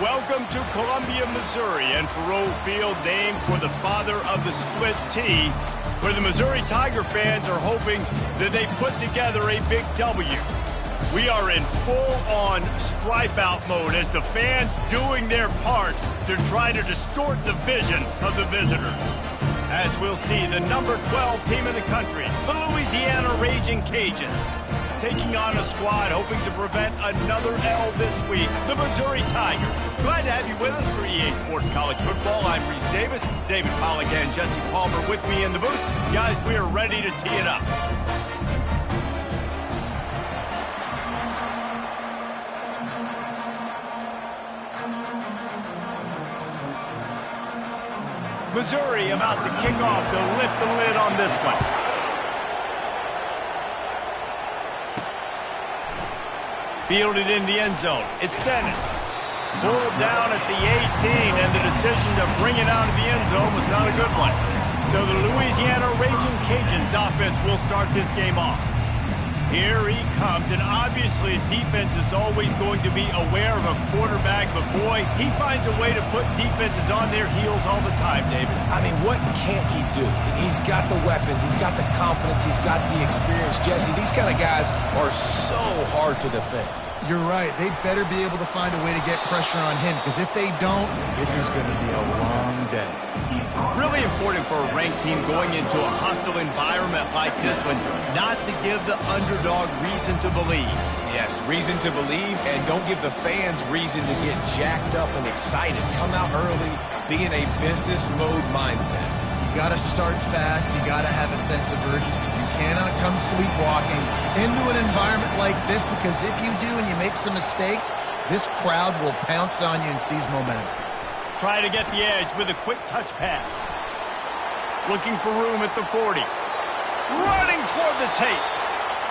Welcome to Columbia, Missouri, and Faurot Field, named for the father of the split T, where the Missouri Tiger fans are hoping that they put together a big W. We are in full-on stripe-out mode as the fans doing their part to try to distort the vision of the visitors. As we'll see, the number 12 team in the country, the Louisiana Raging Cajuns, taking on a squad hoping to prevent another L this week, the Missouri Tigers. Glad to have you with us for EA Sports College Football. I'm Reese Davis, David Pollack and Jesse Palmer with me in the booth. Guys, we are ready to tee it up. Missouri about to kick off to lift the lid on this one. Fielded in the end zone. It's Dennis. Pulled down at the 18, and the decision to bring it out of the end zone was not a good one. So the Louisiana Raging Cajuns offense will start this game off. Here he comes, and obviously defense is always going to be aware of a quarterback, but boy, he finds a way to put defenses on their heels all the time, David. I mean, what can't he do? He's got the weapons, he's got the confidence, he's got the experience. Jesse, these kind of guys are so hard to defend. You're right. They better be able to find a way to get pressure on him, because if they don't, this is going to be a long day. Really important for a ranked team going into a hostile environment like this one, not to give the underdog reason to believe. Yes, reason to believe, and don't give the fans reason to get jacked up and excited. Come out early, be in a business mode mindset. You got to start fast. You got to have a sense of urgency. You cannot come sleepwalking into an environment like this, because if you do and you make some mistakes, this crowd will pounce on you and seize momentum. Try to get the edge with a quick touch pass. Looking for room at the 40. Running toward the tape.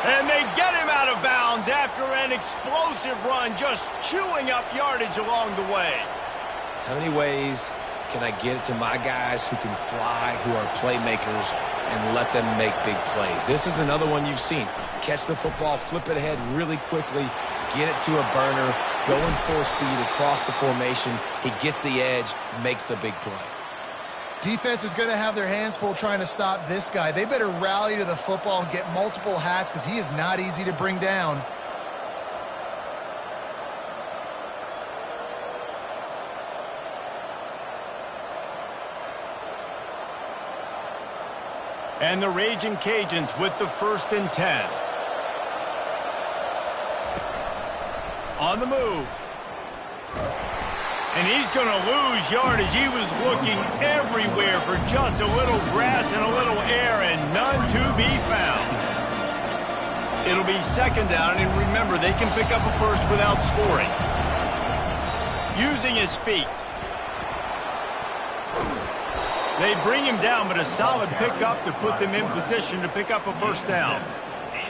And they get him out of bounds after an explosive run, just chewing up yardage along the way. How many ways can I get it to my guys who can fly, who are playmakers, and let them make big plays? This is another one you've seen. Catch the football, flip it ahead really quickly, get it to a burner, going full speed across the formation. He gets the edge, makes the big play. Defense is going to have their hands full trying to stop this guy. They better rally to the football and get multiple hats, because he is not easy to bring down. And the Raging Cajuns with the 1st and 10. On the move. And he's going to lose yardage. He was looking everywhere for just a little grass and a little air, and none to be found. It'll be 2nd down, and remember, they can pick up a first without scoring. Using his feet. They bring him down, but a solid pickup to put them in position to pick up a 1st down.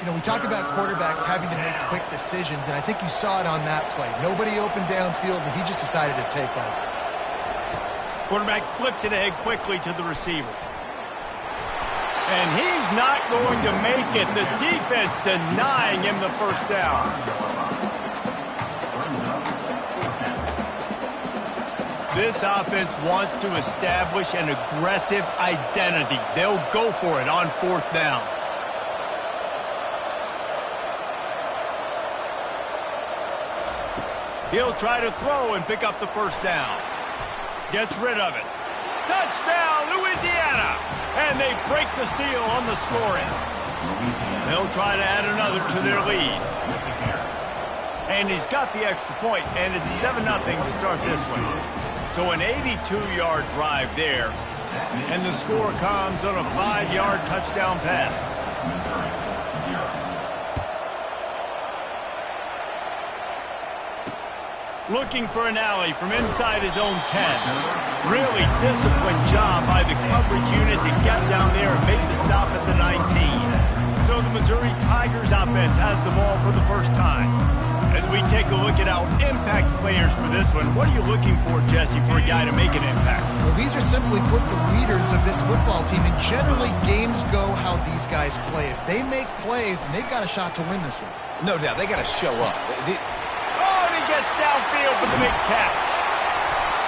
You know, we talk about quarterbacks having to make quick decisions, and I think you saw it on that play. Nobody open downfield, and he just decided to take off. Quarterback flips it ahead quickly to the receiver. And he's not going to make it. The defense denying him the 1st down. This offense wants to establish an aggressive identity. They'll go for it on 4th down. He'll try to throw and pick up the 1st down. Gets rid of it. Touchdown, Louisiana! And they break the seal on the scoring. They'll try to add another to their lead. And he's got the extra point, and it's 7-0 to start this one. So an 82-yard drive there, and the score comes on a 5-yard touchdown pass. Looking for an alley from inside his own 10. Really disciplined job by the coverage unit to get down there and make the stop at the 19. So the Missouri Tigers offense has the ball for the 1st time. As we take a look at our impact players for this one, what are you looking for, Jesse, for a guy to make an impact? Well, these are simply put the leaders of this football team, and generally games go how these guys play. If they make plays, then they've got a shot to win this one. No doubt, they got to show up. Oh, and he gets downfield for the big catch.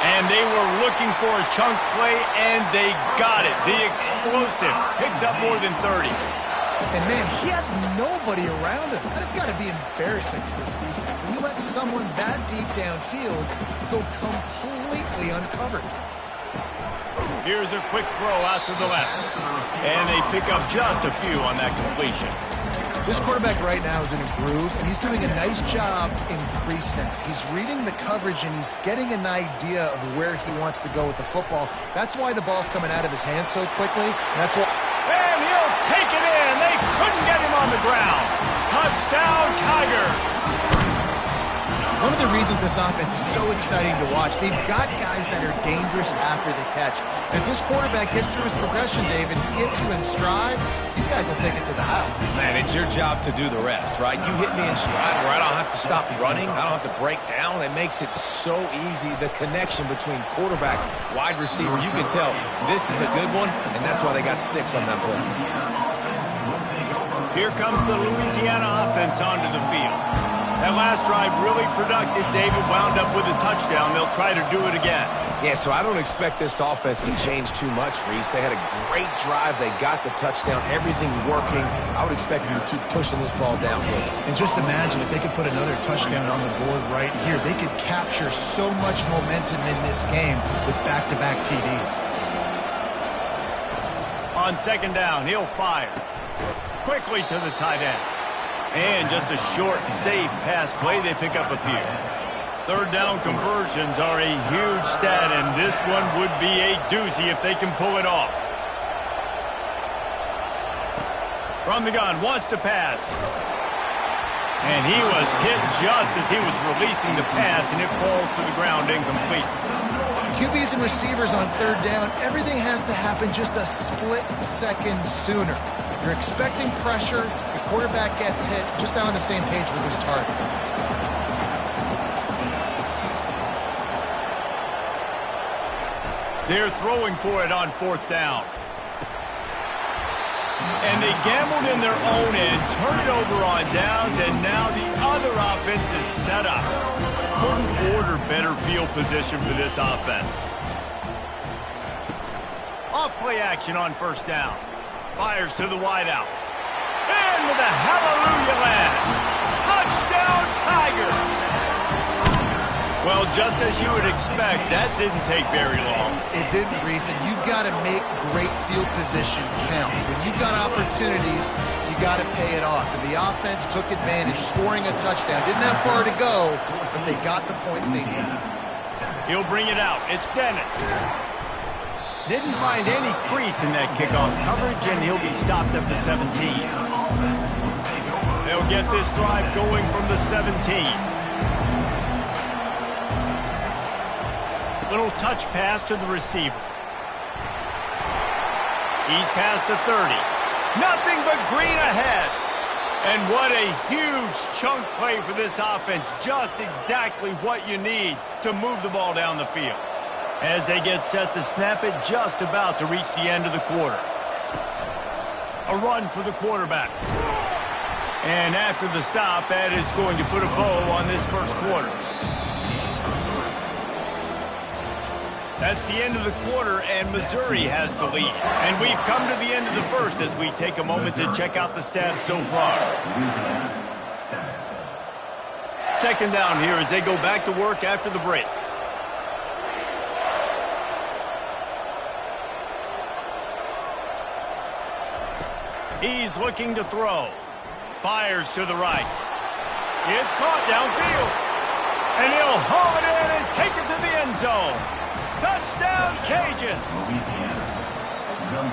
And they were looking for a chunk play, and they got it. The explosive picks up more than 30. And, man, he had nobody around him. That has got to be embarrassing for this defense. When you let someone that deep downfield go completely uncovered. Here's a quick throw out to the left. And they pick up just a few on that completion. This quarterback right now is in a groove, and he's doing a nice job in pre-snap. He's reading the coverage, and he's getting an idea of where he wants to go with the football. That's why the ball's coming out of his hands so quickly. And that's why. And he'll take it in. They couldn't get him on the ground. Touchdown, Tiger. One of the reasons this offense is so exciting to watch, they've got guys that are dangerous after the catch. And if this quarterback gets through his progression, David, hits you in stride, these guys will take it to the house. Man, it's your job to do the rest, right? You hit me in stride where I don't have to stop running. I don't have to break down. It makes it so easy. The connection between quarterback, wide receiver, you can tell this is a good one, and that's why they got 6 on that play. Here comes the Louisiana offense onto the field. That last drive really productive. David wound up with a touchdown. They'll try to do it again. Yeah, so I don't expect this offense to change too much, Reese. They had a great drive. They got the touchdown. Everything working. I would expect them to keep pushing this ball downhill. And just imagine if they could put another touchdown on the board right here. They could capture so much momentum in this game with back-to-back TDs. On second down, he'll fire. Quickly to the tight end. And just a short, safe pass play. They pick up a few. Third down conversions are a huge stat, and this one would be a doozy if they can pull it off. From the gun, wants to pass. And he was hit just as he was releasing the pass, and it falls to the ground incomplete. QBs and receivers on third down, everything has to happen just a split second sooner. You're expecting pressure, the quarterback gets hit, just not on the same page with his target. They're throwing for it on fourth down. And they gambled in their own end, turn it over on downs, and now the other offense is set up. Couldn't order better field position for this offense. Off play action on first down. Fires to the wideout. And with a hallelujah land. Touchdown, Tigers! Well, just as you would expect, that didn't take very long. It didn't, Reese, and you've got to make great field position count. When you've got opportunities, you got to pay it off. And the offense took advantage, scoring a touchdown. Didn't have far to go, but they got the points they needed. He'll bring it out. It's Dennis. Didn't find any crease in that kickoff coverage, and he'll be stopped at the 17. They'll get this drive going from the 17. Little touch pass to the receiver. He's past the 30. Nothing but green ahead. And what a huge chunk play for this offense. Just exactly what you need to move the ball down the field. As they get set to snap it, just about to reach the end of the quarter. A run for the quarterback. And after the stop, that is going to put a bow on this first quarter. That's the end of the quarter, and Missouri has the lead. And we've come to the end of the first as we take a moment to check out the stats so far. Second down here as they go back to work after the break. He's looking to throw. Fires to the right. It's caught downfield. And he'll haul it in and take it to the end zone. Touchdown, Cajun!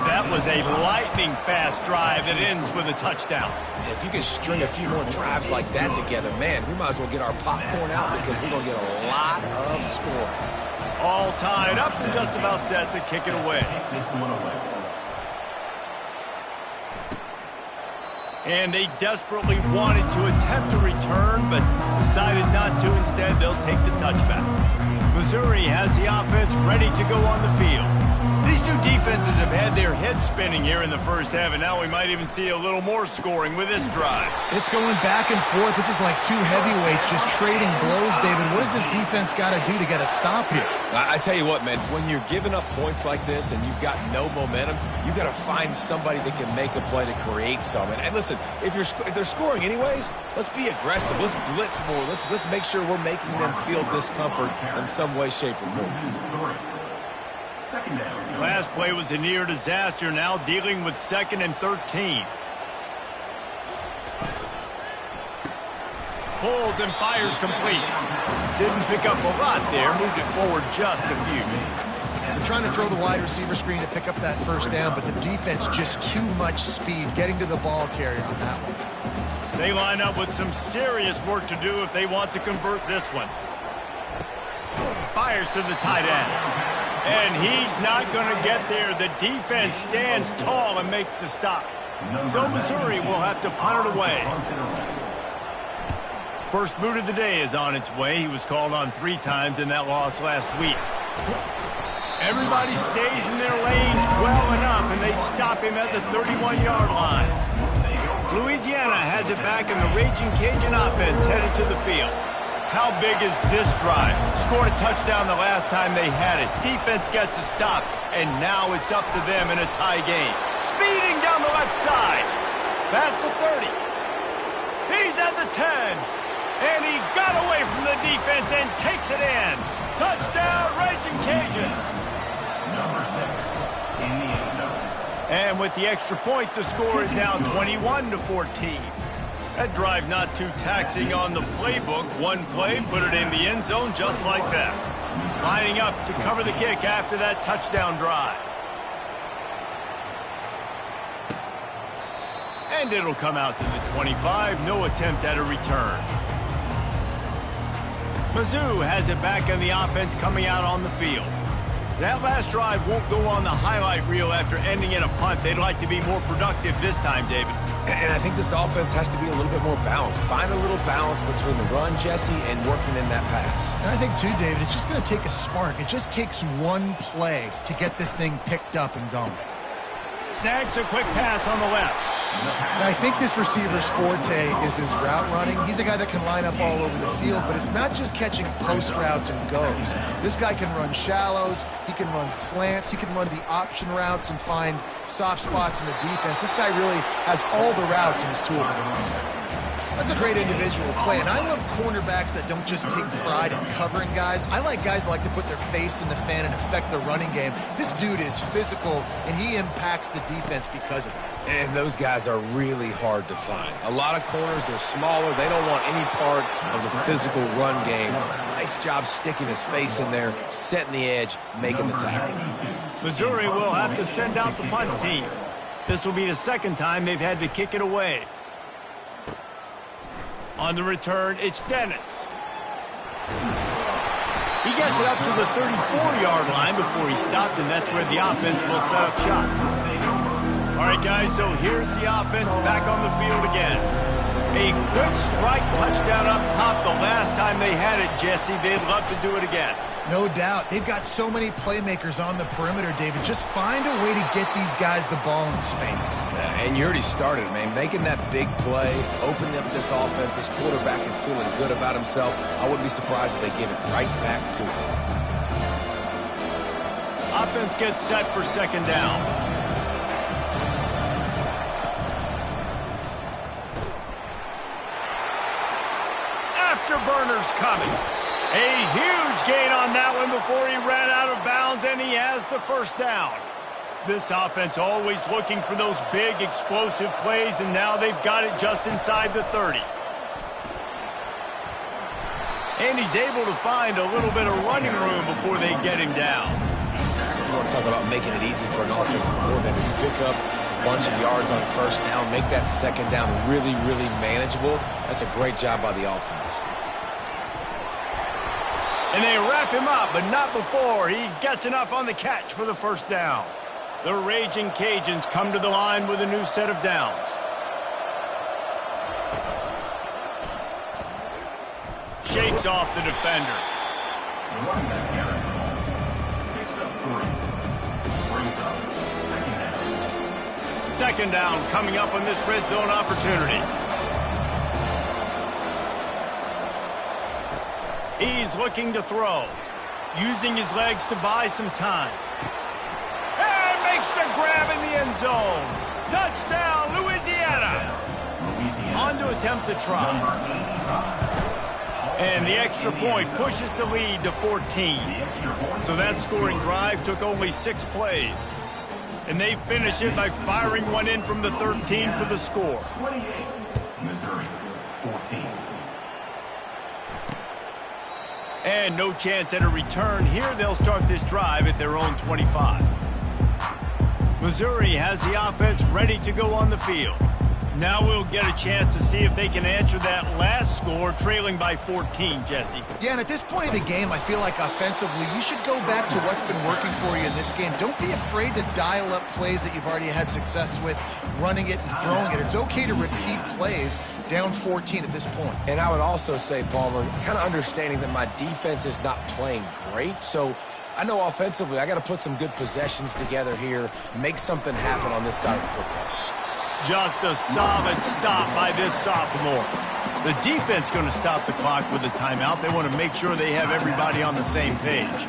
That was a lightning-fast drive that ends with a touchdown. If you can string a few more drives like that together, man, we might as well get our popcorn out because we're going to get a lot of scoring. All tied up and just about set to kick it away. And they desperately wanted to attempt a return, but decided not to. Instead, they'll take the touchback. Missouri has the offense ready to go on the field. These two defenses have had their heads spinning here in the first half, and now we might even see a little more scoring with this drive. It's going back and forth. This is like two heavyweights just trading blows, David. What does this defense got to do to get a stop here? I tell you what, man, when you're giving up points like this and you've got no momentum, you got to find somebody that can make a play to create some. And listen, if they're scoring anyways, let's be aggressive. Let's blitz more. Let's make sure we're making them feel discomfort in some way, shape, or form. Last play was a near disaster, now dealing with 2nd and 13. Pulls and fires complete. Didn't pick up a lot there, moved it forward just a few. They're trying to throw the wide receiver screen to pick up that first down, but the defense just too much speed getting to the ball carrier on that one. They line up with some serious work to do if they want to convert this one. Fires to the tight end. And he's not going to get there. The defense stands tall and makes the stop. So Missouri will have to punt it away. First boot of the day is on its way. He was called on 3 times in that loss last week. Everybody stays in their lanes well enough, and they stop him at the 31-yard line. Louisiana has it back, and the Raging Cajun offense headed to the field. How big is this drive? Scored a touchdown the last time they had it. Defense gets a stop, and now it's up to them in a tie game. Speeding down the left side. Past the 30. He's at the 10. And he got away from the defense and takes it in. Touchdown, Raging Cajuns. And with the extra point, the score is now 21-14. That drive not too taxing on the playbook. One play, put it in the end zone just like that. Lining up to cover the kick after that touchdown drive. And it'll come out to the 25. No attempt at a return. Mizzou has it back on the offense coming out on the field. That last drive won't go on the highlight reel after ending in a punt. They'd like to be more productive this time, David. And I think this offense has to be a little bit more balanced. Find a little balance between the run, Jesse, and working in that pass. And I think, too, David, it's just going to take a spark. It just takes one play to get this thing picked up and going. Snags a quick pass on the left. And I think this receiver's forte is his route running. He's a guy that can line up all over the field, but it's not just catching post routes and goes. This guy can run shallows, he can run slants, he can run the option routes and find soft spots in the defense. This guy really has all the routes in his toolbox. That's a great individual play, and I love cornerbacks that don't just take pride in covering guys. I like guys that like to put their face in the fan and affect the running game. This dude is physical, and he impacts the defense because of it. And those guys are really hard to find. A lot of corners, they're smaller. They don't want any part of the physical run game. Nice job sticking his face in there, setting the edge, making the tackle. Missouri will have to send out the punt team. This will be the second time they've had to kick it away. On the return, it's Dennis. He gets it up to the 34-yard line before he stopped, and that's where the offense will set up shop. All right, guys, so here's the offense back on the field again. A quick strike touchdown up top the last time they had it, Jesse. They'd love to do it again. No doubt. They've got so many playmakers on the perimeter, David. Just find a way to get these guys the ball in space. And you already started, man. Making that big play, opening up this offense. This quarterback is feeling good about himself. I wouldn't be surprised if they give it right back to him. Offense gets set for second down. Afterburners coming. A huge gain on that one before he ran out of bounds, and he has the first down. This offense always looking for those big, explosive plays, and now they've got it just inside the 30. And he's able to find a little bit of running room before they get him down. You want to talk about making it easy for an offensive coordinator. You pick up a bunch of yards on first down, make that second down really, really manageable. That's a great job by the offense. And they wrap him up, but not before he gets enough on the catch for the first down. The Raging Cajuns come to the line with a new set of downs. Shakes off the defender. Second down coming up on this red zone opportunity. He's looking to throw, using his legs to buy some time. And makes the grab in the end zone. Touchdown, Louisiana. On to attempt the try. And the extra point pushes the lead to 14. So that scoring drive took only 6 plays. And they finish it by firing one in from the 13 for the score. 28, Missouri, 14. And no chance at a return here. They'll start this drive at their own 25. Missouri has the offense ready to go on the field. Now we'll get a chance to see if they can answer that last score, trailing by 14, Jesse. Yeah, and at this point of the game, I feel like offensively, you should go back to what's been working for you in this game. Don't be afraid to dial up plays that you've already had success with, running it and throwing it. It's okay to repeat plays down 14 at this point. And I would also say, Palmer, kind of understanding that my defense is not playing great, so I know offensively I got to put some good possessions together here, make something happen on this side of the football. Just a solid stop by this sophomore. The defense going to stop the clock with a timeout. They want to make sure they have everybody on the same page.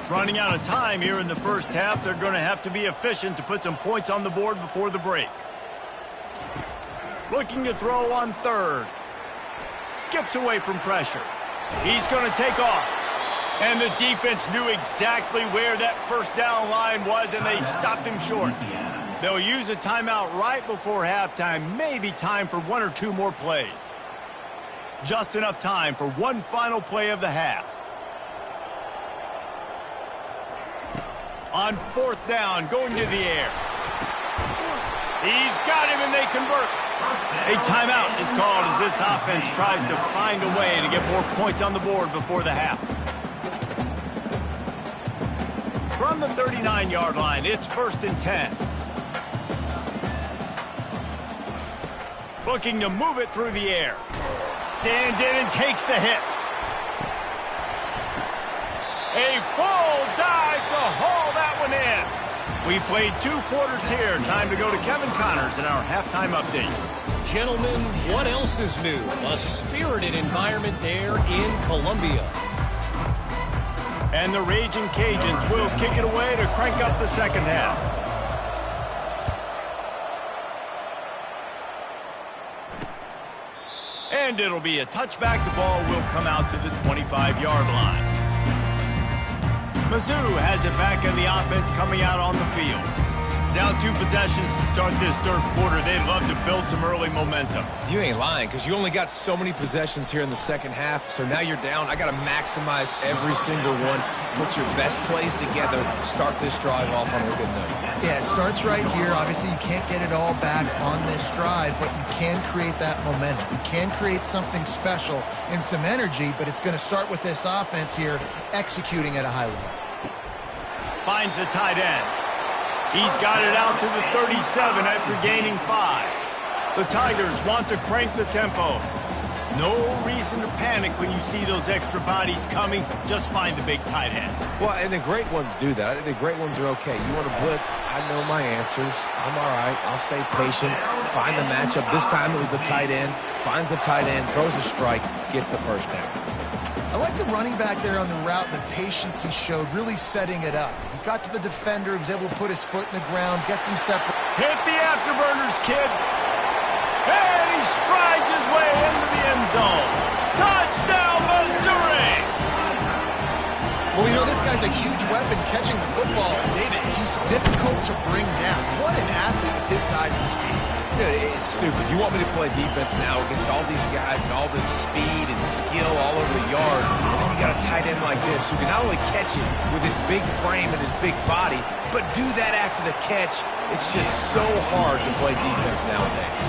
Running out of time here in the first half, they're going to have to be efficient to put some points on the board before the break. Looking to throw on third. Skips away from pressure. He's going to take off. And the defense knew exactly where that first down line was, and they stopped him short. They'll use a timeout right before halftime, maybe time for 1 or 2 more plays. Just enough time for one final play of the half. On fourth down, going to the air. He's got him, and they convert. A timeout is called as this offense tries to find a way to get more points on the board before the half. From the 39-yard line, it's 1st and 10. Looking to move it through the air. Stands in and takes the hit. A full dive to haul that one in. We played 2 quarters here. Time to go to Kevin Connors in our halftime update. Gentlemen, what else is new? A spirited environment there in Columbia. And the Raging Cajuns will kick it away to crank up the second half. And it'll be a touchback. The ball will come out to the 25-yard line. Mizzou has it back in the offense coming out on the field. Down 2 possessions to start this third quarter. They'd love to build some early momentum. You ain't lying, because you only got so many possessions here in the second half, so now you're down. I got to maximize every single one, put your best plays together, start this drive off on a good note. Yeah, it starts right here. Obviously, you can't get it all back on this drive, but you can create that momentum. You can create something special and some energy, but it's going to start with this offense here executing at a high level. Finds the tight end. He's got it out to the 37 after gaining 5. The Tigers want to crank the tempo. No reason to panic when you see those extra bodies coming. Just find the big tight end. Well, and the great ones do that. I think the great ones are okay. You want to blitz? I know my answers. I'm all right. I'll stay patient. Find the matchup. This time it was the tight end. Finds the tight end, throws a strike, gets the first down. I like the running back there on the route and the patience he showed, really setting it up. He got to the defender, he was able to put his foot in the ground, get some separate. Hit the afterburners, kid. And he strides his way into the end zone. Touchdown, Missouri! Well, you know, this guy's a huge weapon catching the football. David, he's difficult to bring down. What an athlete with his size and speed. Dude, it's stupid. You want me to play defense now against all these guys and all this speed and skill all over the yard, and then you got a tight end like this who can not only catch it with his big frame and his big body, but do that after the catch. It's just so hard to play defense nowadays.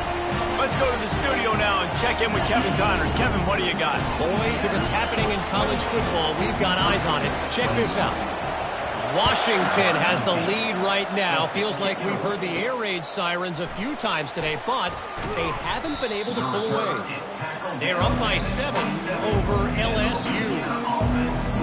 Let's go to the studio now and check in with Kevin Connors. Kevin, what do you got? Boys, if it's happening in college football, we've got eyes on it. Check this out. Washington has the lead right now. Feels like we've heard the air raid sirens a few times today, but they haven't been able to pull away. They're up by 7 over LSU.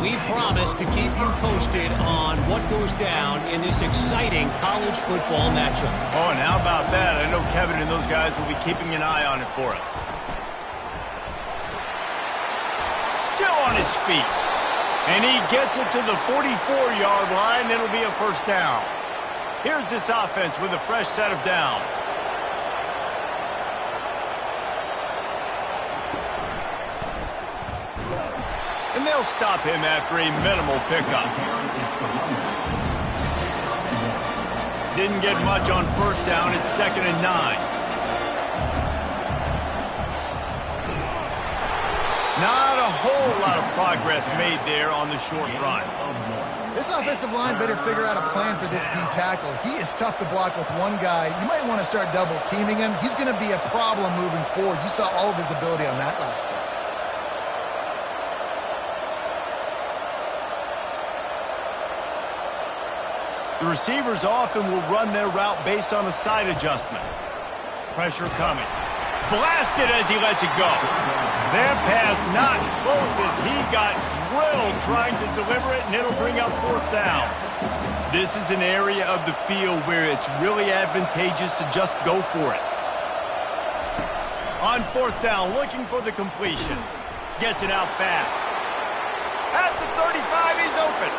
We promise to keep you posted on what goes down in this exciting college football matchup. Oh, and how about that? I know Kevin and those guys will be keeping an eye on it for us. Still on his feet. And he gets it to the 44-yard line. It'll be a first down. Here's this offense with a fresh set of downs. And they'll stop him after a minimal pickup. Didn't get much on first down. It's 2nd and 9. Not a whole lot of progress made there on the short run. This offensive line better figure out a plan for this D tackle. He is tough to block with one guy. You might want to start double teaming him. He's going to be a problem moving forward. You saw all of his ability on that last play. The receivers often will run their route based on a side adjustment. Pressure coming. Blasted as he lets it go. That pass not close as he got drilled trying to deliver it, and it'll bring up 4th down. This is an area of the field where it's really advantageous to just go for it. On 4th down, looking for the completion. Gets it out fast. At the 35, he's open.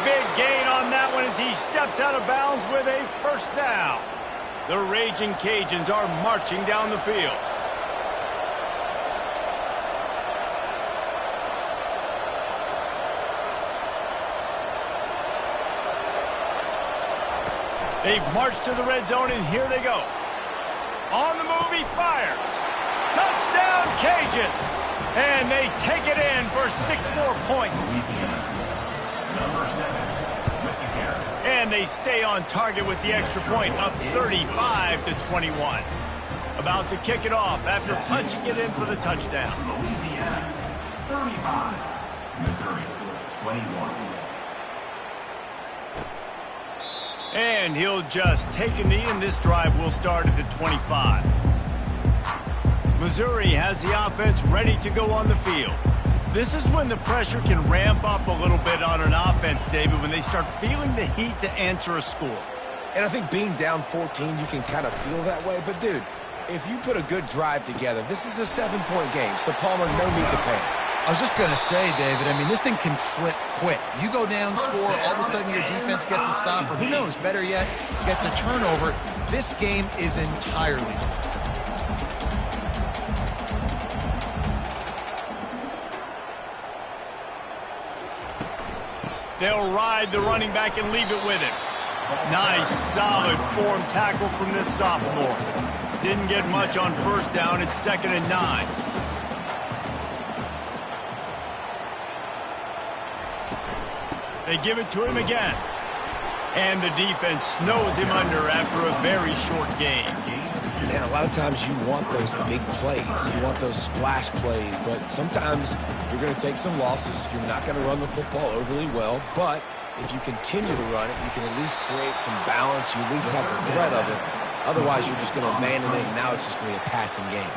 Big gain on that one as he steps out of bounds with a first down. The Raging Cajuns are marching down the field. They've marched to the red zone, and here they go. On the move, he fires. Touchdown, Cajuns! And they take it in for 6 more points. And they stay on target with the extra point, up 35-21. About to kick it off after punching it in for the touchdown. Louisiana, 35. Missouri, 21. And he'll just take a knee, and this drive will start at the 25. Missouri has the offense ready to go on the field. This is when the pressure can ramp up a little bit on an offense, David, when they start feeling the heat to answer a score. And I think being down 14, you can kind of feel that way. But, dude, if you put a good drive together, this is a 7-point game. So, Palmer, no need to panic. I was just going to say, David, I mean, this thing can flip quick. You go down, score, all of a sudden your defense gets a stop, or who knows, better yet, gets a turnover. This game is entirely different. They'll ride the running back and leave it with him. Nice, solid form tackle from this sophomore. Didn't get much on first down. It's 2nd and 9. They give it to him again. And the defense snows him under after a very short game. And a lot of times you want those big plays. You want those splash plays. But sometimes you're going to take some losses. You're not going to run the football overly well. But if you continue to run it, you can at least create some balance. You at least have the threat of it. Otherwise, you're just going to abandon it, and now it's just going to be a passing game.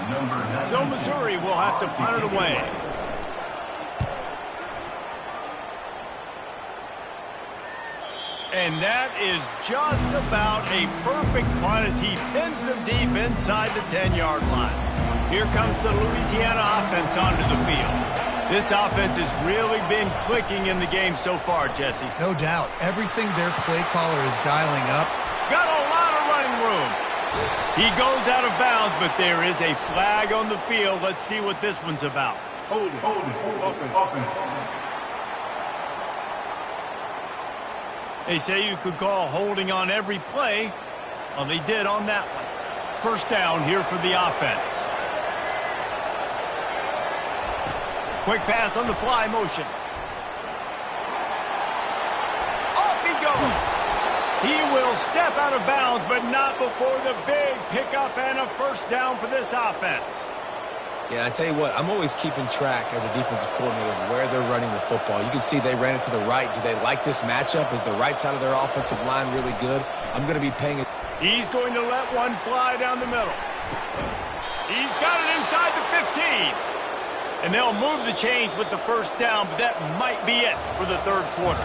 So Missouri will have to punt it away. And that is just about a perfect punt as he pins them deep inside the 10-yard line. Here comes the Louisiana offense onto the field. This offense has really been clicking in the game so far, Jesse. No doubt. Everything their play caller is dialing up. Got a lot of running room. He goes out of bounds, but there is a flag on the field. Let's see what this one's about. Hold it, open. They say you could call holding on every play. Well, they did on that one. First down here for the offense. Quick pass on the fly motion. Off he goes. He will step out of bounds, but not before the big pickup and a first down for this offense. Yeah, I tell you what, I'm always keeping track as a defensive coordinator of where they're running the football. You can see they ran it to the right. Do they like this matchup? Is the right side of their offensive line really good? I'm going to be paying it. He's going to let one fly down the middle. He's got it inside the 15. And they'll move the chains with the first down, but that might be it for the third quarter.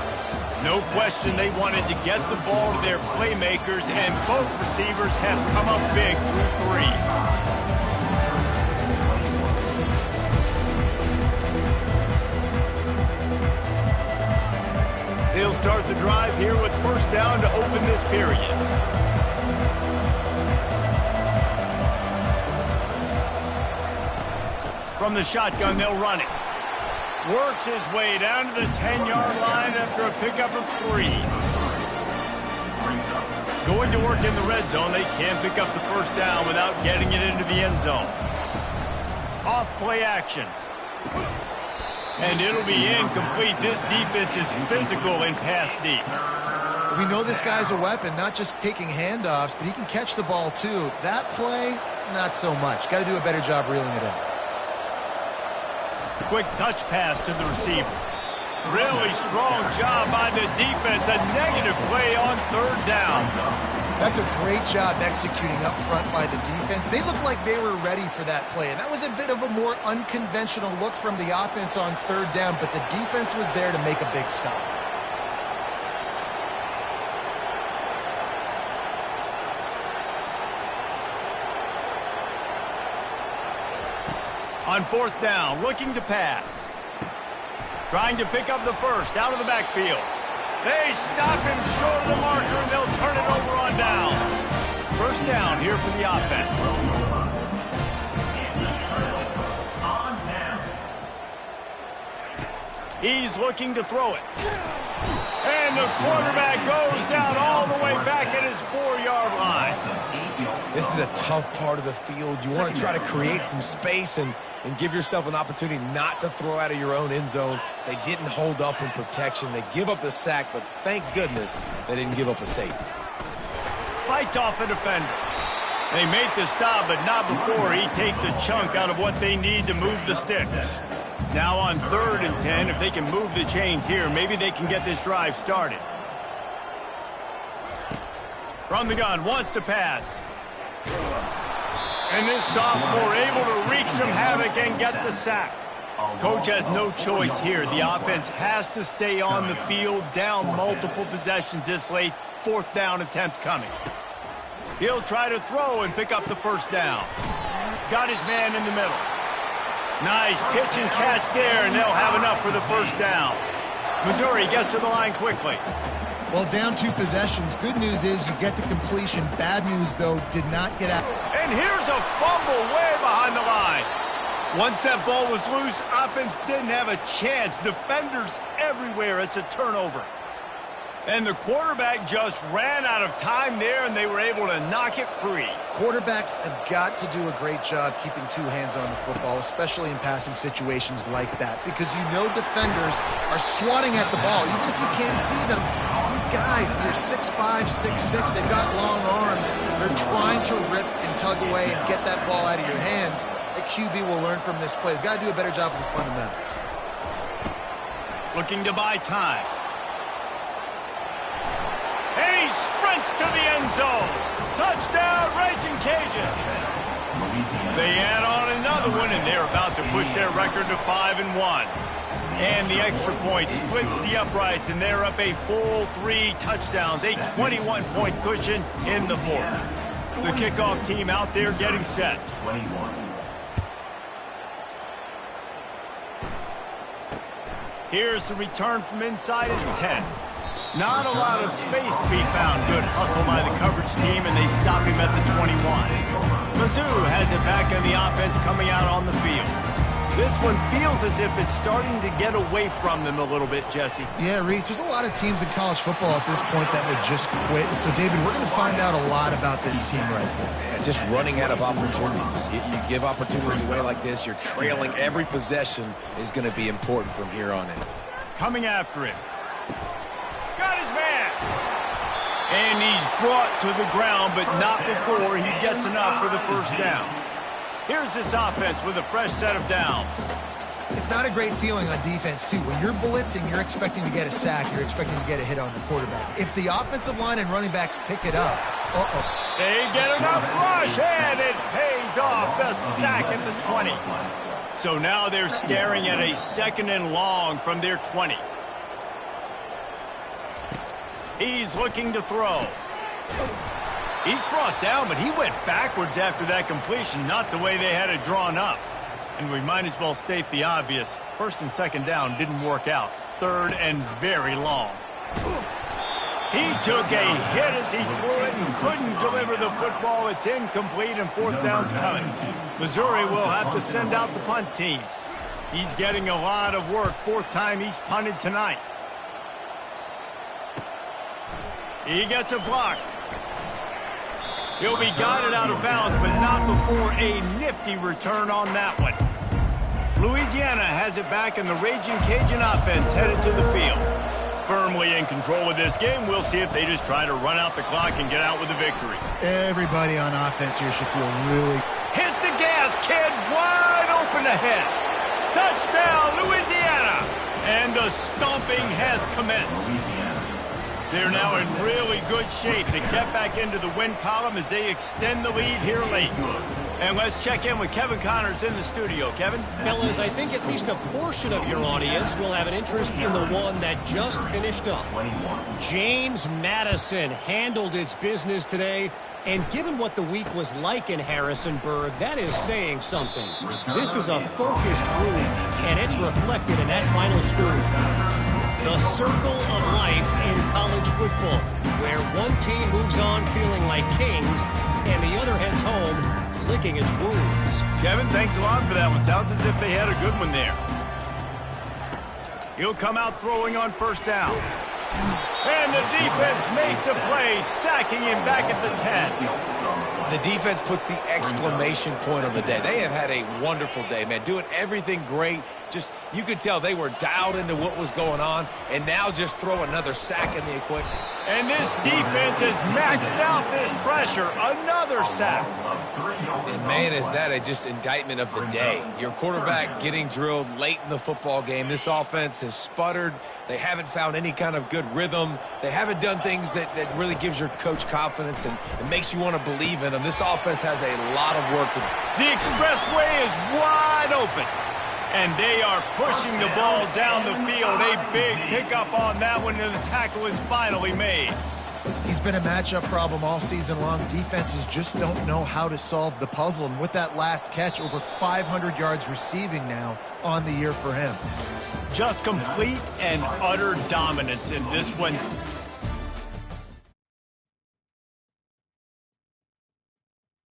No question they wanted to get the ball to their playmakers, and both receivers have come up big through 3. They'll start the drive here with first down to open this period. From the shotgun, they'll run it. Works his way down to the 10-yard line after a pickup of 3. Going to work in the red zone, they can't pick up the first down without getting it into the end zone. Off play action. And it'll be incomplete. This defense is physical in pass deep. We know this guy's a weapon, not just taking handoffs, but he can catch the ball too. That play, not so much. Got to do a better job reeling it in. Quick touch pass to the receiver. Really strong job by the defense. A negative play on third down. That's a great job executing up front by the defense. They looked like they were ready for that play, and that was a bit of a more unconventional look from the offense on third down, but the defense was there to make a big stop. On fourth down, looking to pass. Trying to pick up the first out of the backfield. They stop him short of the marker, and they'll turn it over on downs. First down here for the offense. He's looking to throw it. And the quarterback goes down all the way back at his 4-yard line. This is a tough part of the field. You want to try to create some space and give yourself an opportunity not to throw out of your own end zone. They didn't hold up in protection. They give up the sack, but thank goodness they didn't give up a safety. Fights off a defender. They make the stop, but not before he takes a chunk out of what they need to move the sticks. Now on 3rd and 10, if they can move the chains here, maybe they can get this drive started. From the gun, wants to pass. And this sophomore able to wreak some havoc and get the sack. Coach has no choice here. The offense has to stay on the field, down multiple possessions this late. 4th down attempt coming. He'll try to throw and pick up the first down. Got his man in the middle. Nice pitch and catch there, and they'll have enough for the first down. Missouri gets to the line quickly. Well, down 2 possessions. Good news is you get the completion. Bad news, though, did not get out. And here's a fumble way behind the line. Once that ball was loose, offense didn't have a chance. Defenders everywhere. It's a turnover. And the quarterback just ran out of time there, and they were able to knock it free. Quarterbacks have got to do a great job keeping 2 hands on the football, especially in passing situations like that, because you know defenders are swatting at the ball. Even if you can't see them, these guys, they're 6'5", 6'6", they've got long arms. They're trying to rip and tug away and get that ball out of your hands. A QB will learn from this play. He's got to do a better job with his fundamentals. Looking to buy time. And he sprints to the end zone. Touchdown, Raging Cajuns. They add on another one, and they're about to push their record to 5-1. And the extra point splits the uprights, and they're up a full 3 touchdowns, a 21-point cushion in the 4th. The kickoff team out there getting set. 21. Here's the return from inside his 10. Not a lot of space to be found. Good hustle by the coverage team, and they stop him at the 21. Mizzou has it back on the offense coming out on the field. This one feels as if it's starting to get away from them a little bit, Jesse. Yeah, Reese, there's a lot of teams in college football at this point that would just quit. So, David, we're going to find out a lot about this team right now. Yeah, just running out of opportunities. You give opportunities away like this, you're trailing. Every possession is going to be important from here on in. Coming after him. Got his man. And he's brought to the ground, but not before he gets enough for the first down. Here's this offense with a fresh set of downs. It's not a great feeling on defense, too. When you're blitzing, you're expecting to get a sack. You're expecting to get a hit on the quarterback. If the offensive line and running backs pick it up, they get enough rush, and it pays off. The sack at the 20. So now they're staring at a 2nd and long from their 20. He's looking to throw. He's brought down, but he went backwards after that completion, not the way they had it drawn up. And we might as well state the obvious. 1st and 2nd down didn't work out. 3rd and very long. He took a hit as he threw it and couldn't deliver the football. It's incomplete and 4th down's coming. Missouri will have to send out the punt team. He's getting a lot of work. 4th time he's punted tonight. He gets a block. He'll be guided out of bounds, but not before a nifty return on that one. Louisiana has it back, and the Raging Cajun offense headed to the field. Firmly in control of this game. We'll see if they just try to run out the clock and get out with a victory. Everybody on offense here should feel really... Hit the gas, kid. Wide open ahead. Touchdown, Louisiana. And the stomping has commenced. They're now in really good shape to get back into the win column as they extend the lead here late. And let's check in with Kevin Connors in the studio. Kevin? Fellas, I think at least a portion of your audience will have an interest in the one that just finished up. James Madison handled its business today, and given what the week was like in Harrisonburg, that is saying something. This is a focused group, and it's reflected in that final score. The circle of life in college football, where one team moves on feeling like kings, and the other heads home licking its wounds. Kevin, thanks a lot for that one. Sounds as if they had a good one there. He'll come out throwing on 1st down. And the defense makes a play, sacking him back at the 10. The defense puts the exclamation point on the day. They have had a wonderful day, man. Doing everything great. Just, you could tell they were dialed into what was going on, and now just throw another sack in the equation. And this defense has maxed out this pressure. Another sack. And, man, is that a just indictment of the day. Your quarterback getting drilled late in the football game. This offense has sputtered. They haven't found any kind of good rhythm. They haven't done things that really gives your coach confidence and it makes you want to believe in them. This offense has a lot of work to do. The expressway is wide open. And they are pushing the ball down the field. A big pickup on that one, and the tackle is finally made. He's been a matchup problem all season long. Defenses just don't know how to solve the puzzle. And with that last catch, over 500 yards receiving now on the year for him. Just complete and utter dominance in this one.